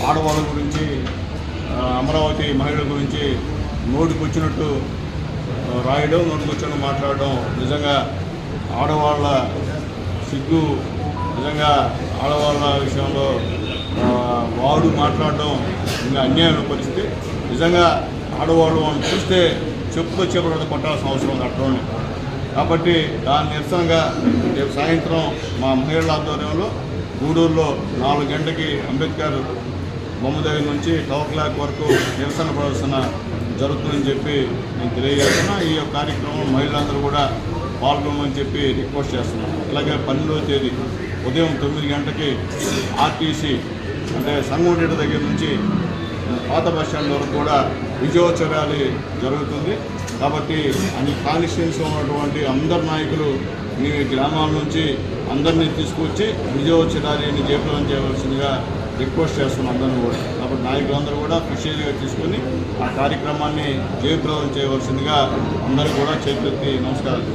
ఆడవాళ్ళ గురించి, అమరావతి మహిళల గురించి నోటికొచ్చినట్టు రాయడం, నోటికొచ్చినట్టు మాట్లాడడం నిజంగా ఆడవాళ్ళ సిగ్గు. నిజంగా ఆడవాళ్ళ విషయంలో వాడు మాట్లాడడం ఇంకా అన్యాయమైన పరిస్థితి. నిజంగా ఆడవాళ్ళు వాళ్ళని చూస్తే చెప్పుతో చేపట్టు కొట్టాల్సిన అవసరం ఉంది అట్లోనే. కాబట్టి దాని నిరసనగా రేపు సాయంత్రం మా మహిళల ఆధ్వర్యంలో గూడూరులో 4 గంటలకి అంబేద్కర్ బొమ్మ దగ్గర నుంచి టవర్ క్లాక్ వరకు నిరసన ప్రదర్శన జరుగుతుందని చెప్పి నేను తెలియజేస్తున్నా. ఈ కార్యక్రమం మహిళలందరూ కూడా పాల్గొనమని చెప్పి రిక్వెస్ట్ చేస్తున్నాను. అలాగే 12వ తేదీ ఉదయం 9 గంటలకి ఆర్టీసీ అంటే సంగండేట దగ్గర నుంచి పాత బస్ స్టాండ్ వరకు కూడా విజయోత్సవ ర్యాలీ జరుగుతుంది. కాబట్టి అన్ని కాన్స్టిట్యున్సీలో ఉన్నటువంటి అందరు నాయకులు మీ గ్రామాల నుంచి అందరినీ తీసుకొచ్చి విజయోత్సవ ర్యాలీని జయప్రదం చేయవలసిందిగా రిక్వెస్ట్ చేస్తున్నాం అందరినీ కూడా. కాబట్టి నాయకులందరూ కూడా స్పెషల్గా తీసుకొని ఆ కార్యక్రమాన్ని జయప్రదం చేయవలసిందిగా అందరూ కూడా చేతులెత్తి నమస్కారాలు.